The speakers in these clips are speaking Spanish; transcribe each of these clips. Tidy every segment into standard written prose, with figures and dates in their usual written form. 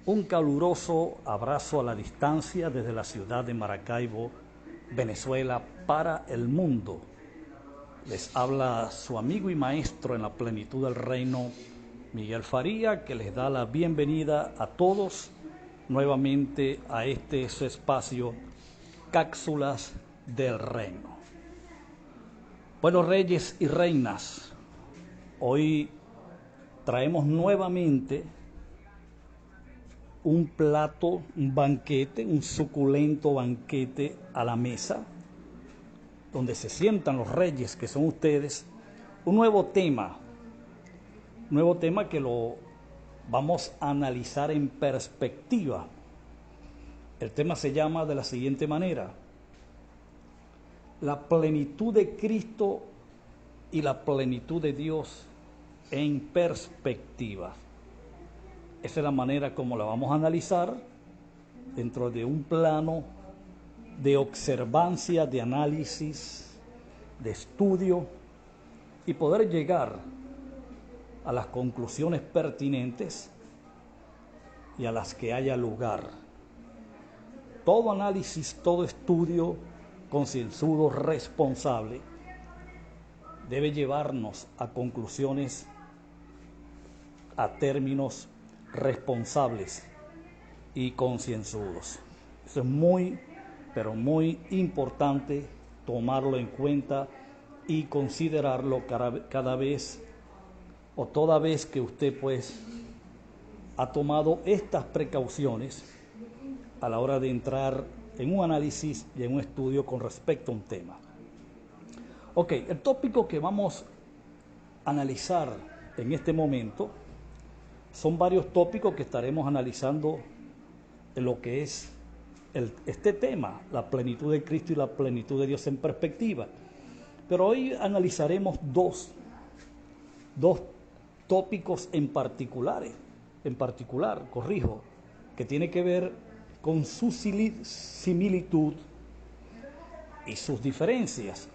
Un caluroso abrazo a la distancia desde la ciudad de Maracaibo, Venezuela, para el mundo. Les habla su amigo y maestro en la plenitud del reino, Miguel Faría, que les da la bienvenida a todos nuevamente a su espacio, Cápsulas del Reino. Buenos reyes y reinas, hoy traemos nuevamente un plato, un banquete, un suculento banquete a la mesa, donde se sientan los reyes que son ustedes, un nuevo tema que lo vamos a analizar en perspectiva. El tema se llama de la siguiente manera: la plenitud de Cristo y la plenitud de Dios en perspectiva. Esa es la manera como la vamos a analizar dentro de un plano de observancia, de análisis, de estudio y poder llegar a las conclusiones pertinentes y a las que haya lugar. Todo análisis, todo estudio concienzudo, responsable, debe llevarnos a conclusiones, a términos responsables y concienzudos. Eso es muy, pero muy importante tomarlo en cuenta y considerarlo cada vez o toda vez que usted pues ha tomado estas precauciones a la hora de entrar en un análisis y en un estudio con respecto a un tema. Ok, el tópico que vamos a analizar en este momento son varios tópicos que estaremos analizando en lo que es este tema, la plenitud de Cristo y la plenitud de Dios en perspectiva. Pero hoy analizaremos dos tópicos en particular, que tiene que ver con su similitud y sus diferencias.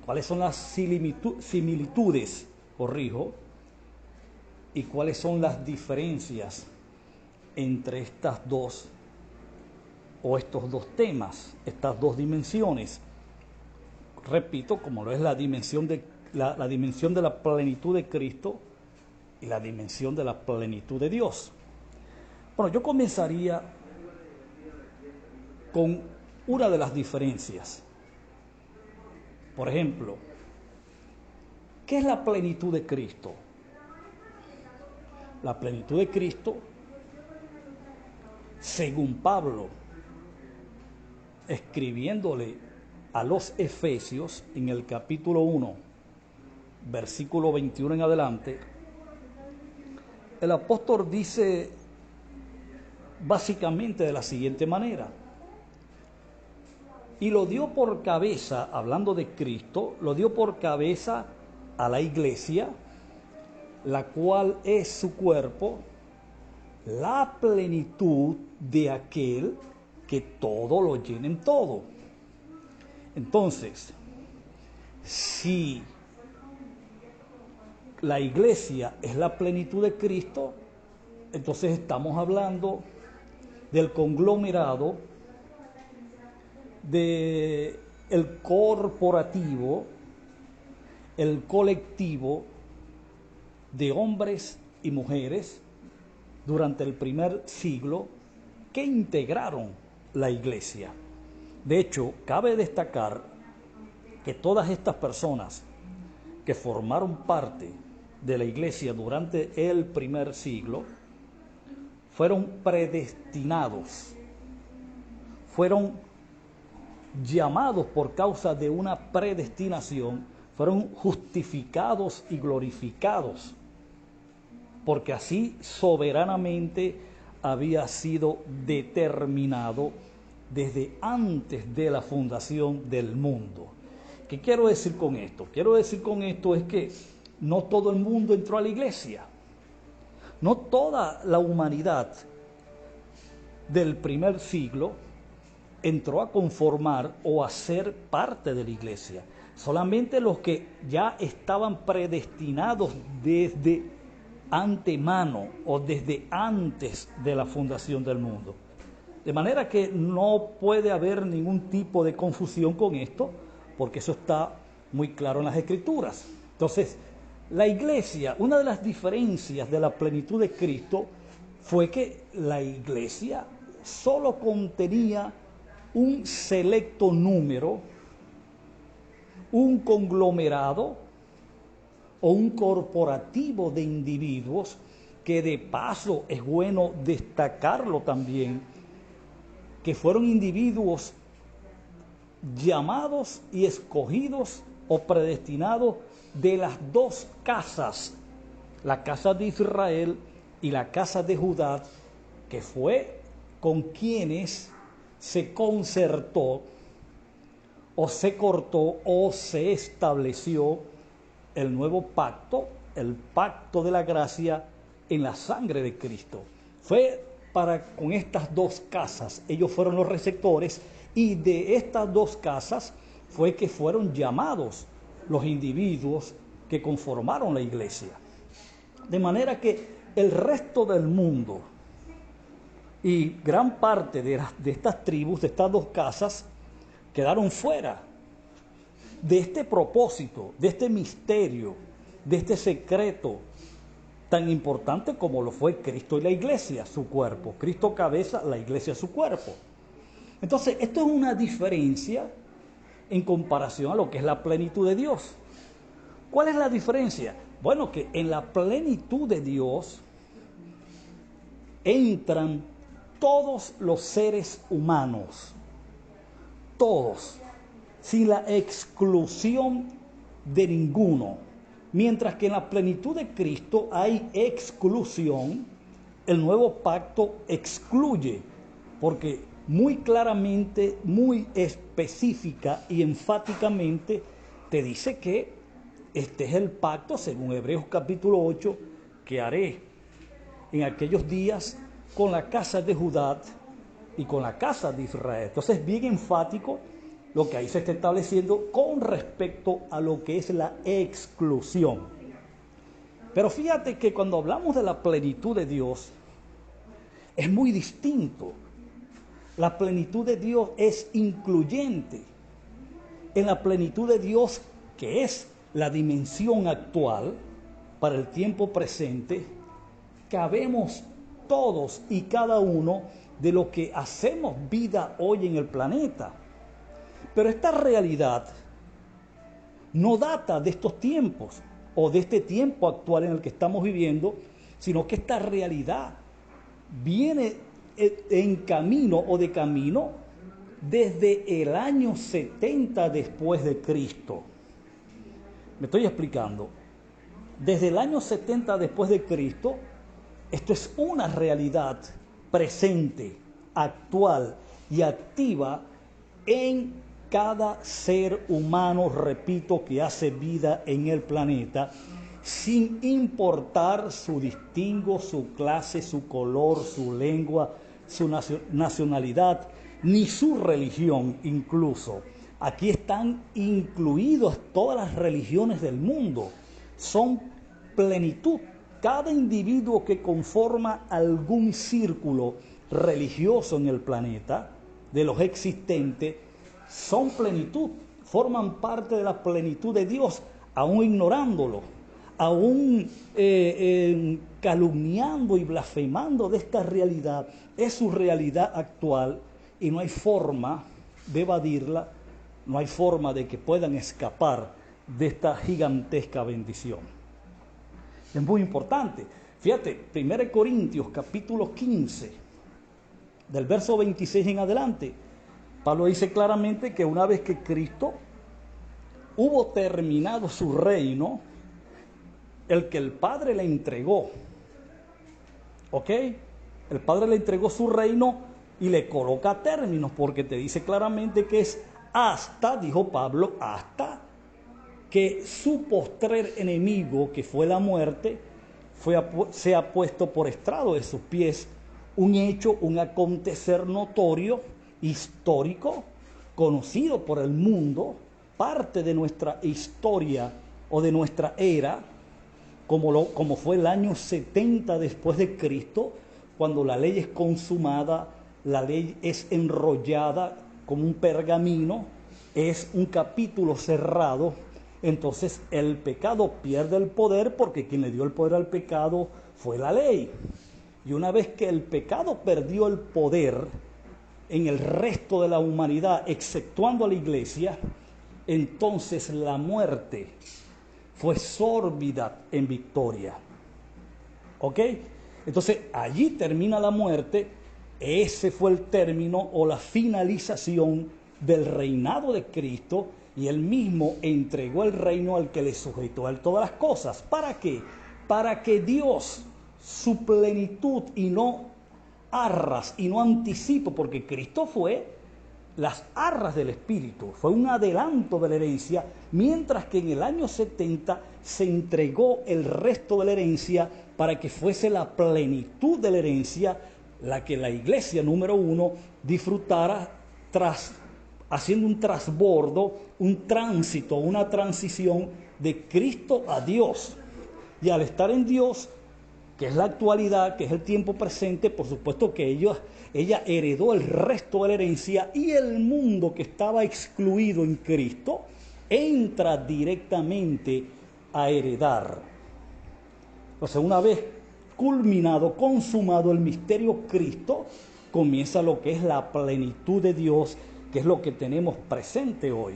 ¿Cuáles son las similitudes, y cuáles son las diferencias entre estas dos o estos dos temas, estas dos dimensiones? Repito, como lo es la dimensión de la plenitud de Cristo y la dimensión de la plenitud de Dios. Bueno, yo comenzaría con una de las diferencias. Por ejemplo, ¿qué es la plenitud de Cristo? La plenitud de Cristo, según Pablo, escribiéndole a los Efesios en el capítulo 1, versículo 21 en adelante, el apóstol dice básicamente de la siguiente manera: y lo dio por cabeza, hablando de Cristo, lo dio por cabeza a la iglesia, la cual es su cuerpo, la plenitud de aquel que todo lo llena en todo. Entonces, si la iglesia es la plenitud de Cristo, entonces estamos hablando del conglomerado de el corporativo, el colectivo de hombres y mujeres durante el primer siglo que integraron la iglesia. De hecho, cabe destacar que todas estas personas que formaron parte de la iglesia durante el primer siglo fueron predestinados, fueron llamados por causa de una predestinación, fueron justificados y glorificados, porque así soberanamente había sido determinado desde antes de la fundación del mundo. ¿Qué quiero decir con esto? Quiero decir con esto es que no todo el mundo entró a la iglesia. No toda la humanidad del primer siglo entró a conformar o a ser parte de la iglesia. Solamente los que ya estaban predestinados desde antemano o desde antes de la fundación del mundo. De manera que no puede haber ningún tipo de confusión con esto, porque eso está muy claro en las Escrituras. Entonces, la iglesia, una de las diferencias de la plenitud de Cristo fue que la iglesia solo contenía un selecto número, un conglomerado o un corporativo de individuos, que de paso es bueno destacarlo también, que fueron individuos llamados y escogidos o predestinados de las dos casas, la casa de Israel y la casa de Judá, que fue con quienes se concertó o se cortó o se estableció el nuevo pacto, el pacto de la gracia en la sangre de Cristo. Fue con estas dos casas, ellos fueron los receptores, y de estas dos casas fue que fueron llamados los individuos que conformaron la iglesia. De manera que el resto del mundo y gran parte de estas tribus, de estas dos casas, quedaron fuera de este propósito, de este misterio, de este secreto tan importante como lo fue Cristo y la iglesia, su cuerpo. Cristo cabeza, la iglesia su cuerpo. Entonces, esto es una diferencia en comparación a lo que es la plenitud de Dios. ¿Cuál es la diferencia? Bueno, que en la plenitud de Dios entran todos los seres humanos, todos, sin la exclusión de ninguno. Mientras que en la plenitud de Cristo hay exclusión, el nuevo pacto excluye, porque muy claramente, muy específica y enfáticamente te dice que este es el pacto, según Hebreos capítulo 8, que haré en aquellos días con la casa de Judá y con la casa de Israel. Entonces, bien enfático lo que ahí se está estableciendo con respecto a lo que es la exclusión. Pero fíjate que cuando hablamos de la plenitud de Dios, es muy distinto. La plenitud de Dios es incluyente. En la plenitud de Dios, que es la dimensión actual para el tiempo presente, cabemos todos y cada uno de lo que hacemos vida hoy en el planeta. Pero esta realidad no data de estos tiempos o de este tiempo actual en el que estamos viviendo, sino que esta realidad viene en camino o de camino desde el año 70 después de Cristo. Me estoy explicando. Desde el año 70 después de Cristo, esto es una realidad presente, actual y activa en cada ser humano, repito, que hace vida en el planeta, sin importar su distingo, su clase, su color, su lengua, su nacionalidad, ni su religión incluso. Aquí están incluidas todas las religiones del mundo. Son plenitud. Cada individuo que conforma algún círculo religioso en el planeta, de los existentes, son plenitud, forman parte de la plenitud de Dios, aún ignorándolo, aún calumniando y blasfemando de esta realidad. Es su realidad actual y no hay forma de evadirla, no hay forma de que puedan escapar de esta gigantesca bendición. Es muy importante. Fíjate, 1 Corintios capítulo 15, del verso 26 en adelante, Pablo dice claramente que una vez que Cristo hubo terminado su reino, el que el Padre le entregó, ¿ok? El Padre le entregó su reino y le coloca términos, porque te dice claramente que es hasta, dijo Pablo, hasta que su postrer enemigo, que fue la muerte, sea puesto por estrado de sus pies. Un hecho, un acontecer notorio, histórico, conocido por el mundo, parte de nuestra historia o de nuestra era, como fue el año 70 después de Cristo, cuando la ley es consumada, la ley es enrollada como un pergamino, es un capítulo cerrado. Entonces el pecado pierde el poder, porque quien le dio el poder al pecado fue la ley. Y una vez que el pecado perdió el poder en el resto de la humanidad, exceptuando a la iglesia, entonces la muerte fue sórbida en victoria. ¿Ok? Entonces allí termina la muerte. Ese fue el término o la finalización del reinado de Cristo, y él mismo entregó el reino al que le sujetó a él todas las cosas. ¿Para qué? Para que Dios, su plenitud, y no arras y no anticipo, porque Cristo fue las arras del Espíritu, fue un adelanto de la herencia, mientras que en el año 70 se entregó el resto de la herencia para que fuese la plenitud de la herencia la que la iglesia número 1 disfrutara, haciendo un trasbordo, un tránsito, una transición de Cristo a Dios. Y al estar en Dios, que es la actualidad, que es el tiempo presente, por supuesto que ella heredó el resto de la herencia, y el mundo que estaba excluido en Cristo entra directamente a heredar. Entonces, una vez culminado, consumado el misterio Cristo, comienza lo que es la plenitud de Dios, que es lo que tenemos presente hoy.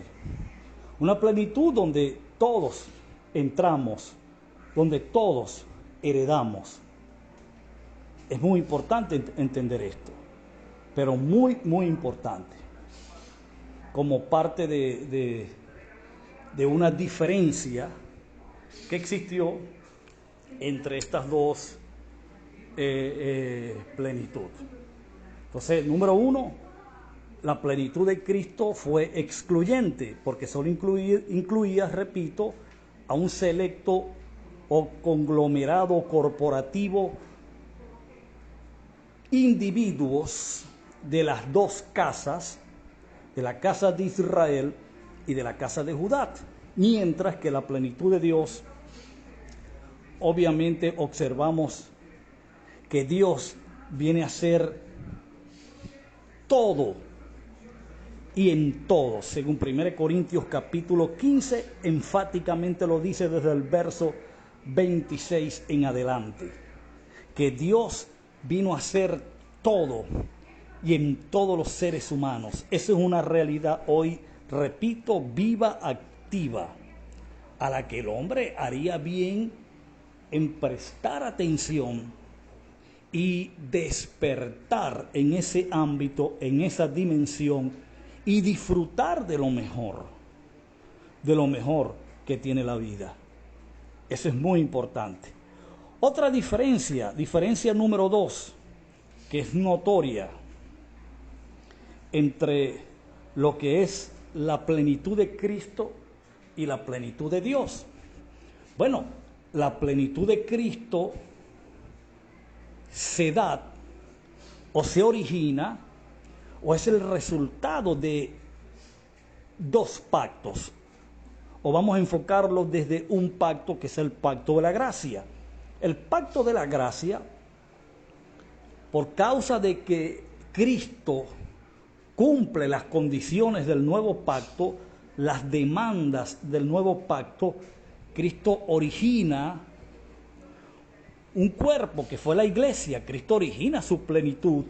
Una plenitud donde todos entramos, donde todos heredamos. Es muy importante entender esto, pero muy, muy importante, como parte de una diferencia que existió entre estas dos plenitud. Entonces, número 1, la plenitud de Cristo fue excluyente, porque solo incluía, repito, a un selecto o conglomerado corporativo, individuos de las dos casas, de la casa de Israel y de la casa de Judá, mientras que la plenitud de Dios, obviamente observamos que Dios viene a ser todo y en todo, según 1 Corintios capítulo 15, enfáticamente lo dice desde el verso 26 en adelante, que Dios vino a ser todo y en todos los seres humanos. Eso es una realidad hoy, repito, viva, activa, a la que el hombre haría bien en prestar atención y despertar en ese ámbito, en esa dimensión, y disfrutar de lo mejor que tiene la vida. Eso es muy importante. Otra diferencia número 2, que es notoria entre lo que es la plenitud de Cristo y la plenitud de Dios. Bueno, la plenitud de Cristo se da o se origina o es el resultado de dos pactos, o vamos a enfocarlo desde un pacto que es el pacto de la gracia. El pacto de la gracia, por causa de que Cristo cumple las condiciones del nuevo pacto, las demandas del nuevo pacto, Cristo origina un cuerpo que fue la iglesia. Cristo origina su plenitud,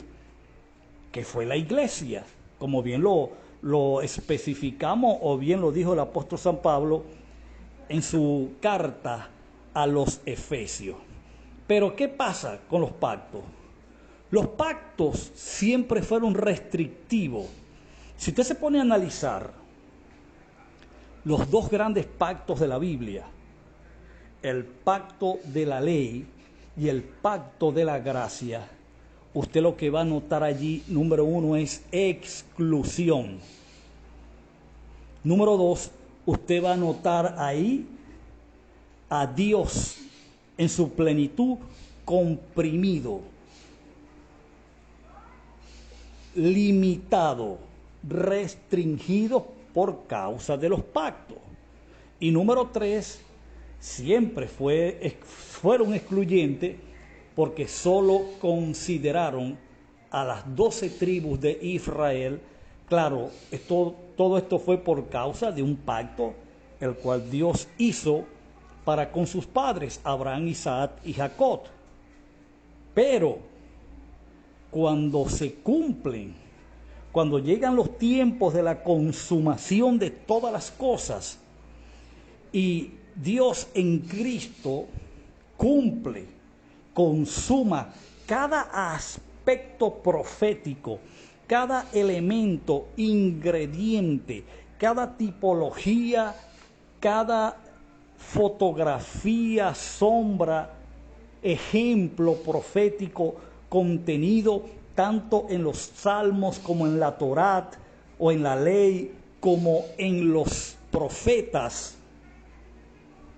que fue la iglesia, como bien lo especificamos, o bien lo dijo el apóstol San Pablo en su carta a los Efesios. Pero ¿qué pasa con los pactos? Los pactos siempre fueron restrictivos. Si usted se pone a analizar los dos grandes pactos de la Biblia, el pacto de la ley y el pacto de la gracia, usted lo que va a notar allí, número 1, es exclusión. Número 2, usted va a notar ahí a Dios en su plenitud comprimido, limitado, restringido por causa de los pactos. Y número 3, siempre fueron excluyentes porque solo consideraron a las 12 tribus de Israel. Claro, todo esto fue por causa de un pacto el cual Dios hizo para con sus padres, Abraham, Isaac y Jacob. Pero cuando se cumplen, cuando llegan los tiempos de la consumación de todas las cosas, y Dios en Cristo cumple, consuma cada aspecto profético, cada elemento, ingrediente, cada tipología, cada fotografía, sombra, ejemplo profético contenido tanto en los salmos como en la Torá o en la ley como en los profetas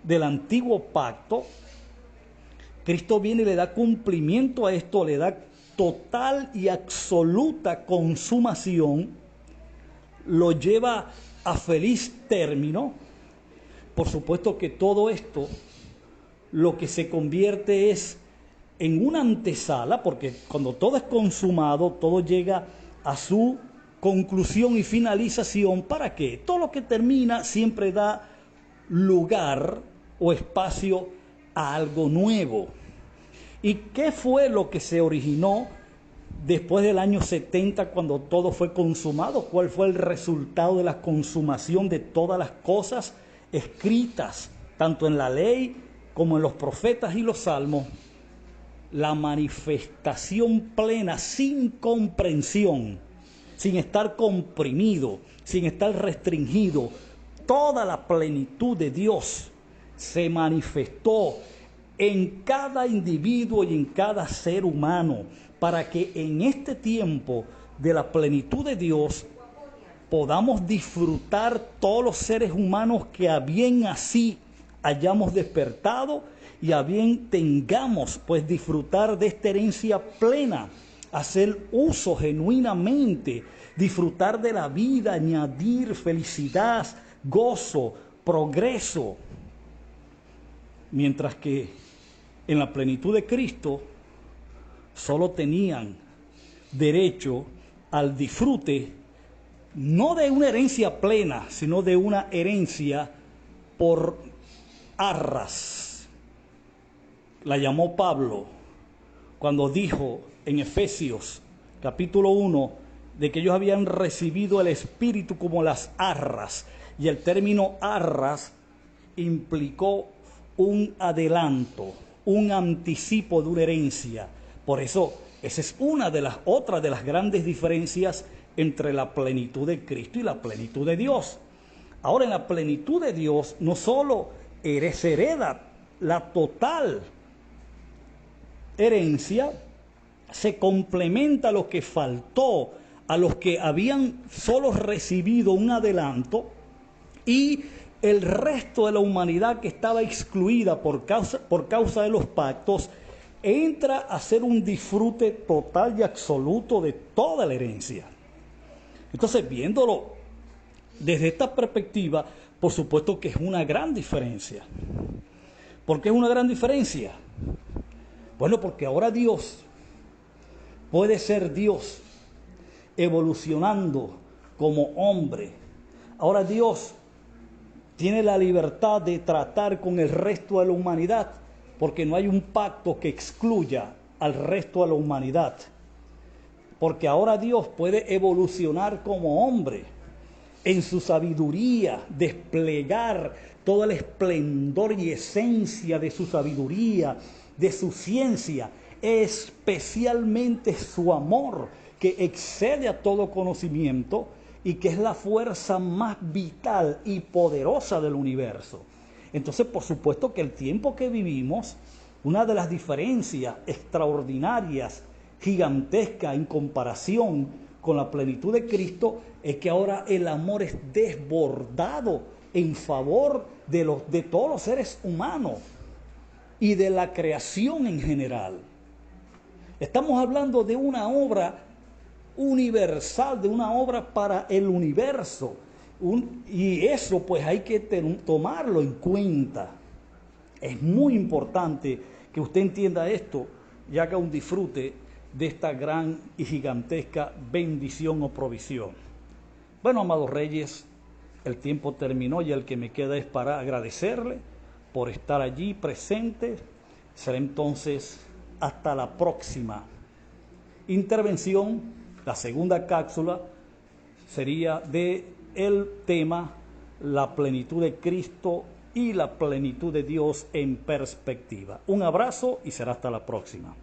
del antiguo pacto. Cristo viene y le da cumplimiento a esto, le da total y absoluta consumación, lo lleva a feliz término. Por supuesto que todo esto lo que se convierte es en una antesala, porque cuando todo es consumado, todo llega a su conclusión y finalización. ¿Para qué? Todo lo que termina siempre da lugar o espacio a algo nuevo. ¿Y qué fue lo que se originó después del año 70 cuando todo fue consumado? ¿Cuál fue el resultado de la consumación de todas las cosas escritas, tanto en la ley como en los profetas y los salmos? La manifestación plena, sin comprensión, sin estar comprimido, sin estar restringido. Toda la plenitud de Dios se manifestó en cada individuo y en cada ser humano, para que en este tiempo de la plenitud de Dios podamos disfrutar todos los seres humanos que a bien así hayamos despertado y a bien tengamos pues disfrutar de esta herencia plena, hacer uso genuinamente, disfrutar de la vida, añadir felicidad, gozo, progreso. Mientras que en la plenitud de Cristo solo tenían derecho al disfrute, no de una herencia plena, sino de una herencia por arras. La llamó Pablo cuando dijo en Efesios capítulo 1 de que ellos habían recibido el Espíritu como las arras, y el término arras implicó un adelanto, un anticipo de una herencia. Por eso, esa es otra de las grandes diferencias entre la plenitud de Cristo y la plenitud de Dios. Ahora, en la plenitud de Dios no solo se hereda la total herencia, se complementa lo que faltó a los que habían solo recibido un adelanto, y el resto de la humanidad que estaba excluida por causa de los pactos entra a ser un disfrute total y absoluto de toda la herencia. Entonces, viéndolo desde esta perspectiva, por supuesto que es una gran diferencia. ¿Por qué es una gran diferencia? Bueno, porque ahora Dios puede ser Dios evolucionando como hombre. Ahora Dios tiene la libertad de tratar con el resto de la humanidad, porque no hay un pacto que excluya al resto de la humanidad. Porque ahora Dios puede evolucionar como hombre, en su sabiduría, desplegar todo el esplendor y esencia de su sabiduría, de su ciencia, especialmente su amor, que excede a todo conocimiento y que es la fuerza más vital y poderosa del universo. Entonces, por supuesto que el tiempo que vivimos, una de las diferencias extraordinarias, gigantescas en comparación con la plenitud de Cristo, es que ahora el amor es desbordado en favor de todos los seres humanos y de la creación en general. Estamos hablando de una obra universal, de una obra para el universo, y eso pues hay que tomarlo en cuenta. Es muy importante que usted entienda esto y haga un disfrute de esta gran y gigantesca bendición o provisión. Bueno, amados reyes, el tiempo terminó y el que me queda es para agradecerle por estar allí presente. Será entonces hasta la próxima intervención. La segunda cápsula sería de el tema la plenitud de Cristo y la plenitud de Dios en perspectiva. Un abrazo y será hasta la próxima.